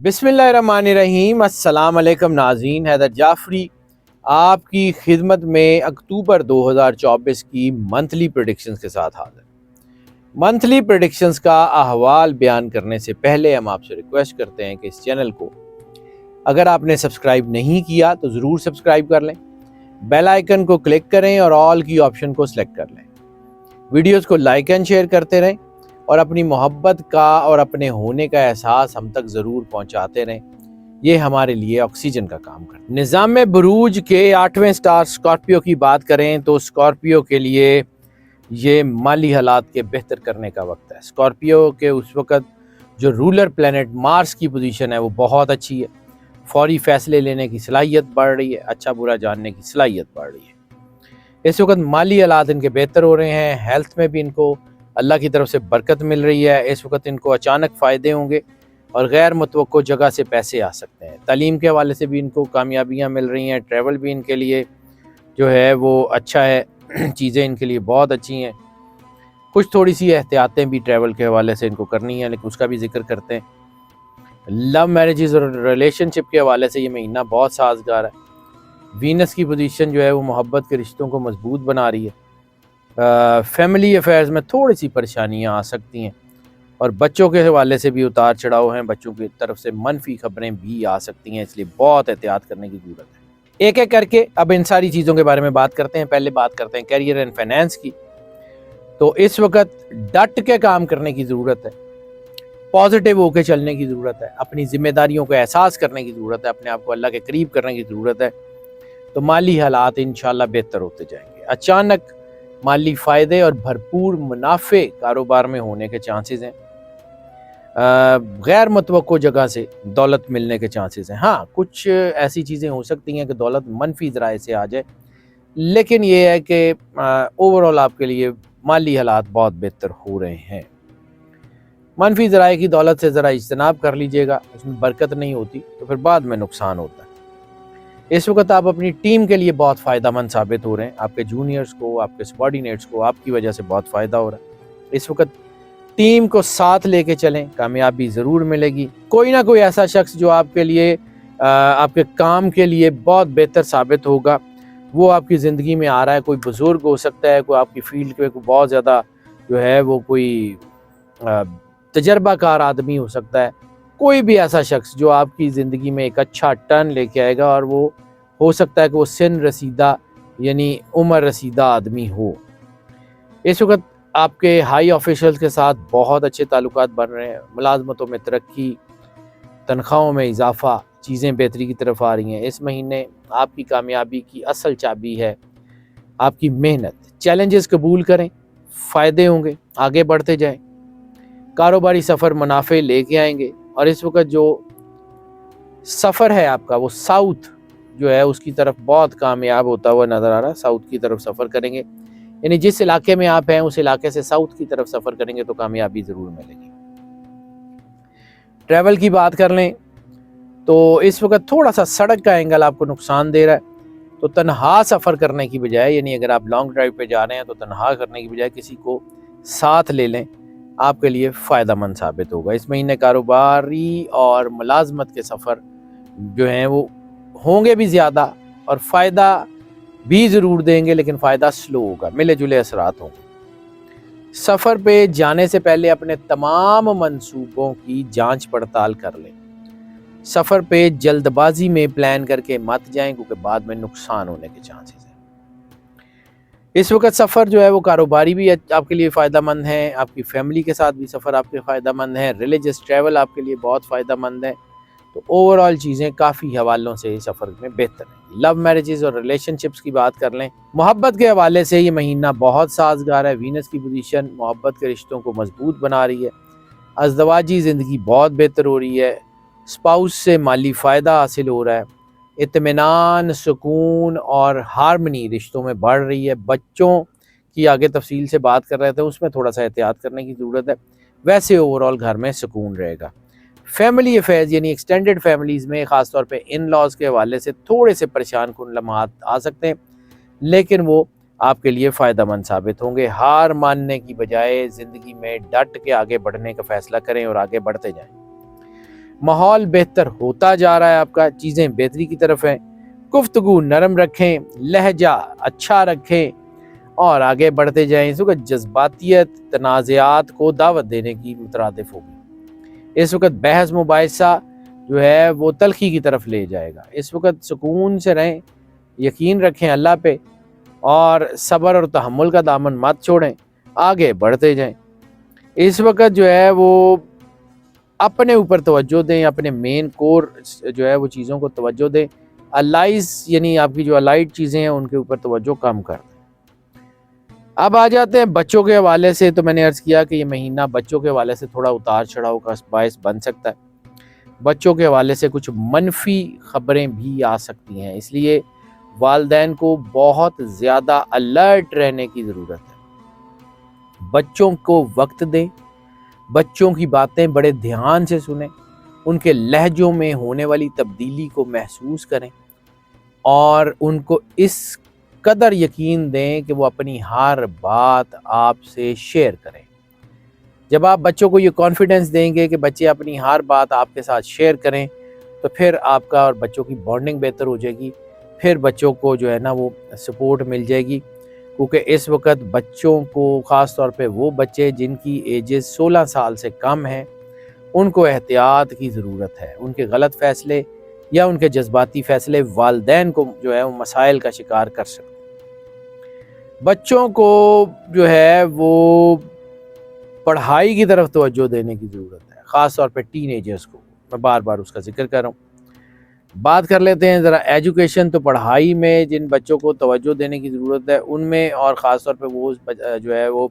بسم اللہ الرحمن الرحیم۔ السلام علیکم ناظرین، حیدر جعفری آپ کی خدمت میں اکتوبر 2024 کی منتھلی پریڈکشنز کے ساتھ حاضر۔ منتھلی پریڈکشنز کا احوال بیان کرنے سے پہلے ہم آپ سے ریکویسٹ کرتے ہیں کہ اس چینل کو اگر آپ نے سبسکرائب نہیں کیا تو ضرور سبسکرائب کر لیں، بیل آئیکن کو کلک کریں اور آل کی آپشن کو سلیکٹ کر لیں۔ ویڈیوز کو لائک اینڈ شیئر کرتے رہیں اور اپنی محبت کا اور اپنے ہونے کا احساس ہم تک ضرور پہنچاتے رہیں، یہ ہمارے لیے آکسیجن کا کام کرتا ہے۔ نظام بروج کے 8ویں سٹار سکارپیو کی بات کریں تو سکارپیو کے لیے یہ مالی حالات کے بہتر کرنے کا وقت ہے۔ سکارپیو کے اس وقت جو رولر پلینٹ مارس کی پوزیشن ہے وہ بہت اچھی ہے، فوری فیصلے لینے کی صلاحیت بڑھ رہی ہے، اچھا برا جاننے کی صلاحیت بڑھ رہی ہے۔ اس وقت مالی حالات ان کے بہتر ہو رہے ہیں، ہیلتھ میں بھی ان کو اللہ کی طرف سے برکت مل رہی ہے۔ اس وقت ان کو اچانک فائدے ہوں گے اور غیر متوقع جگہ سے پیسے آ سکتے ہیں۔ تعلیم کے حوالے سے بھی ان کو کامیابیاں مل رہی ہیں، ٹریول بھی ان کے لیے جو ہے وہ اچھا ہے، چیزیں ان کے لیے بہت اچھی ہیں۔ کچھ تھوڑی سی احتیاطیں بھی ٹریول کے حوالے سے ان کو کرنی ہیں، لیکن اس کا بھی ذکر کرتے ہیں۔ لو میرجز اور ریلیشن شپ کے حوالے سے یہ مہینہ بہت سازگار ہے۔ وینس کی پوزیشن جو ہے وہ محبت کے رشتوں کو مضبوط بنا رہی ہے۔ فیملی افیئرز میں تھوڑی سی پریشانیاں آ سکتی ہیں اور بچوں کے حوالے سے بھی اتار چڑھاؤ ہیں، بچوں کی طرف سے منفی خبریں بھی آ سکتی ہیں، اس لیے بہت احتیاط کرنے کی ضرورت ہے۔ ایک ایک کر کے اب ان ساری چیزوں کے بارے میں بات کرتے ہیں۔ پہلے بات کرتے ہیں کیریئر اینڈ فائنینس کی۔ تو اس وقت ڈٹ کے کام کرنے کی ضرورت ہے، پازیٹیو ہو کے چلنے کی ضرورت ہے، اپنی ذمہ داریوں کو احساس کرنے کی ضرورت ہے، اپنے آپ کو اللہ کے قریب کرنے کی ضرورت ہے، تو مالی حالات انشاءاللہ بہتر ہوتے جائیں گے۔ اچانک مالی فائدے اور بھرپور منافع کاروبار میں ہونے کے چانسز ہیں۔ غیر متوقع جگہ سے دولت ملنے کے چانسز ہیں۔ ہاں، کچھ ایسی چیزیں ہو سکتی ہیں کہ دولت منفی ذرائع سے آ جائے، لیکن یہ ہے کہ اوورآل آپ کے لیے مالی حالات بہت بہتر ہو رہے ہیں۔ منفی ذرائع کی دولت سے ذرا اجتناب کر لیجئے گا، اس میں برکت نہیں ہوتی تو پھر بعد میں نقصان ہوتا ہے۔ اس وقت آپ اپنی ٹیم کے لیے بہت فائدہ مند ثابت ہو رہے ہیں، آپ کے جونیئرز کو، آپ کے سبارڈینیٹس کو آپ کی وجہ سے بہت فائدہ ہو رہا ہے۔ اس وقت ٹیم کو ساتھ لے کے چلیں، کامیابی ضرور ملے گی۔ کوئی نہ کوئی ایسا شخص جو آپ کے لیے آپ کے کام کے لیے بہت بہتر ثابت ہوگا، وہ آپ کی زندگی میں آ رہا ہے۔ کوئی بزرگ ہو سکتا ہے، کوئی آپ کی فیلڈ پہ کوئی بہت زیادہ جو ہے وہ کوئی تجربہ کار آدمی ہو سکتا ہے، کوئی بھی ایسا شخص جو آپ کی زندگی میں ایک اچھا ٹرن لے کے آئے گا، اور وہ ہو سکتا ہے کہ وہ سن رسیدہ یعنی عمر رسیدہ آدمی ہو۔ اس وقت آپ کے ہائی آفیشلز کے ساتھ بہت اچھے تعلقات بن رہے ہیں، ملازمتوں میں ترقی، تنخواہوں میں اضافہ، چیزیں بہتری کی طرف آ رہی ہیں۔ اس مہینے آپ کی کامیابی کی اصل چابی ہے آپ کی محنت۔ چیلنجز قبول کریں، فائدے ہوں گے، آگے بڑھتے جائیں۔ کاروباری سفر منافع لے کے آئیں گے، اور اس وقت جو سفر ہے آپ کا وہ ساؤتھ جو ہے اس کی طرف بہت کامیاب ہوتا ہوا نظر آ رہا ہے۔ ساؤتھ کی طرف سفر کریں گے، یعنی جس علاقے میں آپ ہیں اس علاقے سے ساؤتھ کی طرف سفر کریں گے تو کامیابی ضرور ملے گی۔ ٹریول کی بات کر لیں تو اس وقت تھوڑا سا سڑک کا اینگل آپ کو نقصان دے رہا ہے، تو تنہا سفر کرنے کی بجائے، یعنی اگر آپ لانگ ڈرائیو پہ جا رہے ہیں تو تنہا کرنے کی بجائے کسی کو ساتھ لے لیں، آپ کے لیے فائدہ مند ثابت ہوگا۔ اس مہینے کاروباری اور ملازمت کے سفر جو ہیں وہ ہوں گے بھی زیادہ اور فائدہ بھی ضرور دیں گے، لیکن فائدہ سلو ہوگا، ملے جلے اثرات ہوں گے۔ سفر پہ جانے سے پہلے اپنے تمام منصوبوں کی جانچ پڑتال کر لیں۔ سفر پہ جلد بازی میں پلان کر کے مت جائیں، کیونکہ بعد میں نقصان ہونے کے چانسز ہیں۔ اس وقت سفر جو ہے وہ کاروباری بھی آپ کے لیے فائدہ مند ہے، آپ کی فیملی کے ساتھ بھی سفر آپ کے فائدہ مند ہے، ریلیجس ٹریول آپ کے لیے بہت فائدہ مند ہے۔ تو اوورآل چیزیں کافی حوالوں سے سفر میں بہتر ہیں۔ لو میرجز اور ریلیشن شپس کی بات کر لیں، محبت کے حوالے سے یہ مہینہ بہت سازگار ہے۔ وینس کی پوزیشن محبت کے رشتوں کو مضبوط بنا رہی ہے، ازدواجی زندگی بہت بہتر ہو رہی ہے، اسپاؤس سے مالی فائدہ حاصل ہو رہا ہے، اطمینان، سکون اور ہارمنی رشتوں میں بڑھ رہی ہے۔ بچوں کی آگے تفصیل سے بات کر رہے تھے، اس میں تھوڑا سا احتیاط کرنے کی ضرورت ہے، ویسے اوورآل گھر میں سکون رہے گا۔ فیملی افیئرز یعنی ایکسٹینڈڈ فیملیز میں خاص طور پہ ان لاز کے حوالے سے تھوڑے سے پریشان کن لمحات آ سکتے ہیں، لیکن وہ آپ کے لیے فائدہ مند ثابت ہوں گے۔ ہار ماننے کی بجائے زندگی میں ڈٹ کے آگے بڑھنے کا فیصلہ کریں اور آگے بڑھتے جائیں۔ ماحول بہتر ہوتا جا رہا ہے آپ کا، چیزیں بہتری کی طرف ہیں، گفتگو نرم رکھیں، لہجہ اچھا رکھیں اور آگے بڑھتے جائیں۔ اس وقت جذباتیت تنازعات کو دعوت دینے کی مترادف ہوگی۔ اس وقت بحث مباحثہ جو ہے وہ تلخی کی طرف لے جائے گا۔ اس وقت سکون سے رہیں، یقین رکھیں اللہ پہ اور صبر اور تحمل کا دامن مت چھوڑیں، آگے بڑھتے جائیں۔ اس وقت جو ہے وہ اپنے اوپر توجہ دیں، اپنے مین کور جو ہے وہ چیزوں کو توجہ دیں، الائز یعنی آپ کی جو الائٹ چیزیں ہیں ان کے اوپر توجہ کم کر دیں۔ اب آ جاتے ہیں بچوں کے حوالے سے۔ تو میں نے عرض کیا کہ یہ مہینہ بچوں کے حوالے سے تھوڑا اتار چڑھاؤ کا باعث بن سکتا ہے، بچوں کے حوالے سے کچھ منفی خبریں بھی آ سکتی ہیں، اس لیے والدین کو بہت زیادہ الرٹ رہنے کی ضرورت ہے۔ بچوں کو وقت دیں، بچوں کی باتیں بڑے دھیان سے سنیں، ان کے لہجوں میں ہونے والی تبدیلی کو محسوس کریں اور ان کو اس قدر یقین دیں کہ وہ اپنی ہر بات آپ سے شیئر کریں۔ جب آپ بچوں کو یہ کانفیڈنس دیں گے کہ بچے اپنی ہر بات آپ کے ساتھ شیئر کریں تو پھر آپ کا اور بچوں کی بانڈنگ بہتر ہو جائے گی، پھر بچوں کو جو ہے نا وہ سپورٹ مل جائے گی، کیونکہ اس وقت بچوں کو خاص طور پہ وہ بچے جن کی ایجز 16 سال سے کم ہیں ان کو احتیاط کی ضرورت ہے۔ ان کے غلط فیصلے یا ان کے جذباتی فیصلے والدین کو جو ہے وہ مسائل کا شکار کر سکتے ہیں۔ بچوں کو جو ہے وہ پڑھائی کی طرف توجہ دینے کی ضرورت ہے، خاص طور پہ ٹین ایجرز کو، میں بار بار اس کا ذکر کر رہا ہوں۔ بات کر لیتے ہیں ذرا ایجوکیشن۔ تو پڑھائی میں جن بچوں کو توجہ دینے کی ضرورت ہے ان میں، اور خاص طور پہ وہ جو ہے وہ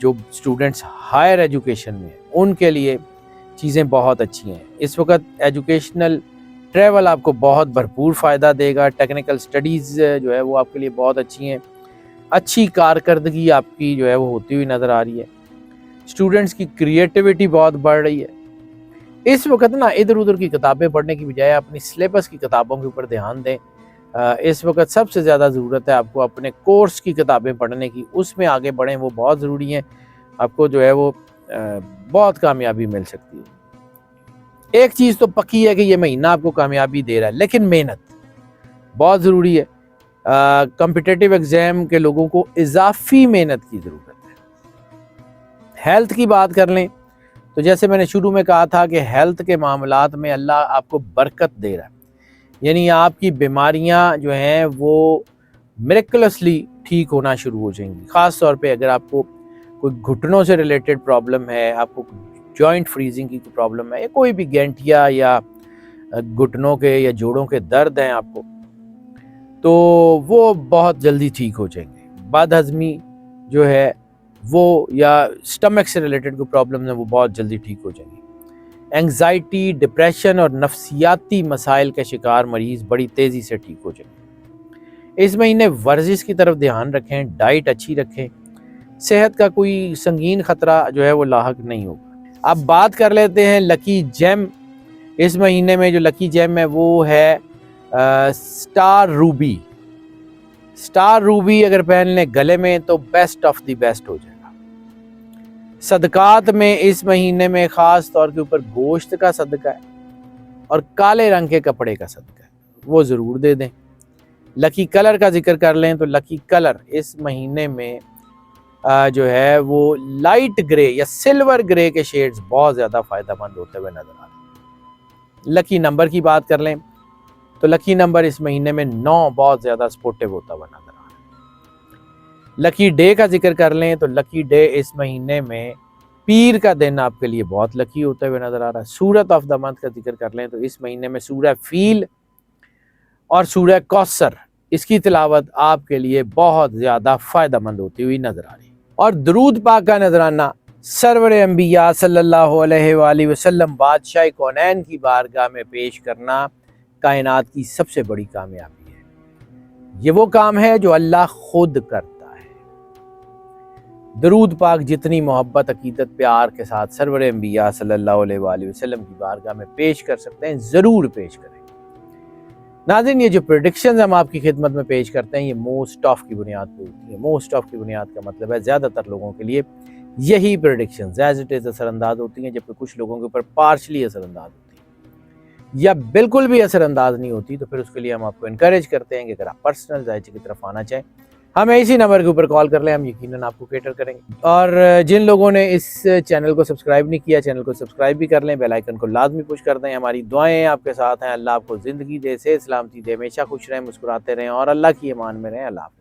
جو اسٹوڈنٹس ہائر ایجوکیشن میں ہیں ان کے لیے چیزیں بہت اچھی ہیں۔ اس وقت ایجوکیشنل ٹریول آپ کو بہت بھرپور فائدہ دے گا، ٹیکنیکل سٹڈیز جو ہے وہ آپ کے لیے بہت اچھی ہیں، اچھی کارکردگی آپ کی جو ہے وہ ہوتی ہوئی نظر آ رہی ہے، اسٹوڈنٹس کی کریٹیوٹی بہت بڑھ رہی ہے۔ اس وقت نا ادھر ادھر کی کتابیں پڑھنے کی بجائے اپنی سلیبس کی کتابوں کے اوپر دھیان دیں۔ اس وقت سب سے زیادہ ضرورت ہے آپ کو اپنے کورس کی کتابیں پڑھنے کی، اس میں آگے بڑھیں، وہ بہت ضروری ہیں، آپ کو جو ہے وہ بہت کامیابی مل سکتی ہے۔ ایک چیز تو پکی ہے کہ یہ مہینہ آپ کو کامیابی دے رہا ہے، لیکن محنت بہت ضروری ہے۔ کمپٹیٹیو ایگزام کے لوگوں کو اضافی محنت کی ضرورت ہے۔ ہیلتھ کی بات کر لیں تو جیسے میں نے شروع میں کہا تھا کہ ہیلتھ کے معاملات میں اللہ آپ کو برکت دے رہا ہے، یعنی آپ کی بیماریاں جو ہیں وہ میریکلسلی ٹھیک ہونا شروع ہو جائیں گی۔ خاص طور پہ اگر آپ کو کوئی گھٹنوں سے ریلیٹڈ پرابلم ہے، آپ کو جوائنٹ فریزنگ کی پرابلم ہے، یا کوئی بھی گینٹیا یا گھٹنوں کے یا جوڑوں کے درد ہیں آپ کو، تو وہ بہت جلدی ٹھیک ہو جائیں گے۔ بد ہضمی جو ہے وہ یا سٹمک سے ریلیٹڈ کوئی پرابلم ہے وہ بہت جلدی ٹھیک ہو جائیں گی۔ اینگزائٹی، ڈپریشن اور نفسیاتی مسائل کے شکار مریض بڑی تیزی سے ٹھیک ہو جائیں گے۔ اس مہینے ورزش کی طرف دھیان رکھیں، ڈائٹ اچھی رکھیں، صحت کا کوئی سنگین خطرہ جو ہے وہ لاحق نہیں ہوگا۔ اب بات کر لیتے ہیں لکی جیم۔ اس مہینے میں جو لکی جیم ہے وہ ہے سٹار روبی۔ سٹار روبی اگر پہن لیں گلے میں تو بیسٹ آف دی بیسٹ ہو جائے گا۔ صدقات میں اس مہینے میں خاص طور کے اوپر گوشت کا صدقہ ہے اور کالے رنگ کے کپڑے کا صدقہ ہے، وہ ضرور دے دیں۔ لکی کلر کا ذکر کر لیں تو لکی کلر اس مہینے میں جو ہے وہ لائٹ گرے یا سلور گرے کے شیڈز بہت زیادہ فائدہ مند ہوتے ہوئے نظر آ رہے ہیں۔ لکی نمبر کی بات کر لیں تو لکی نمبر اس مہینے میں 9 بہت زیادہ سپورٹیو ہوتا ہوا نظر آ رہا ہے۔ لکی ڈے کا ذکر کر لیں تو لکی ڈے اس مہینے میں پیر کا دن آپ کے لیے بہت لکی ہوتے ہوئے نظر آ رہا ہے۔ سورت آف دا منتھ کا ذکر کر لیں تو اس مہینے میں سورہ فیل اور سورہ کوثر، اس کی تلاوت آپ کے لیے بہت زیادہ فائدہ مند ہوتی ہوئی نظر آ رہی ہے۔ اور درود پاک کا نذرانہ سرور انبیاء صلی اللہ علیہ وآلہ وسلم بادشاہ کونین کی بارگاہ میں پیش کرنا کائنات کی سب سے بڑی کامیابی ہے۔ یہ وہ کام ہے جو اللہ خود کرتا ہے۔ درود پاک جتنی محبت، عقیدت، پیار کے ساتھ سرور انبیاء صلی اللہ علیہ وآلہ وسلم کی بارگاہ میں پیش کر سکتے ہیں ضرور پیش کریں۔ ناظرین، یہ جو پریڈکشنز ہم آپ کی خدمت میں پیش کرتے ہیں یہ موسٹ آف کی بنیاد پہ ہوتی ہے۔ موسٹ آف کی بنیاد کا مطلب ہے زیادہ تر لوگوں کے لیے یہی پریڈکشنز ایز اٹ از اثر انداز ہوتی ہیں، جبکہ کچھ لوگوں کے اوپر پارشلی اثر انداز ہوتی ہیں۔ یا بالکل بھی اثر انداز نہیں ہوتی تو پھر اس کے لیے ہم آپ کو انکریج کرتے ہیں کہ اگر آپ پرسنل ذائچے کی طرف آنا چاہیں ہمیں اسی نمبر کے اوپر کال کر لیں، ہم یقیناً آپ کو کیٹر کریں گے۔ اور جن لوگوں نے اس چینل کو سبسکرائب نہیں کیا، چینل کو سبسکرائب بھی کر لیں، بیل آئیکن کو لازمی پش کر دیں۔ ہماری دعائیں آپ کے ساتھ ہیں، اللہ آپ کو زندگی دے، صحت سلامتی دے، ہمیشہ خوش رہیں، مسکراتے رہیں اور اللہ کی امان میں رہیں۔ اللہ حافظ۔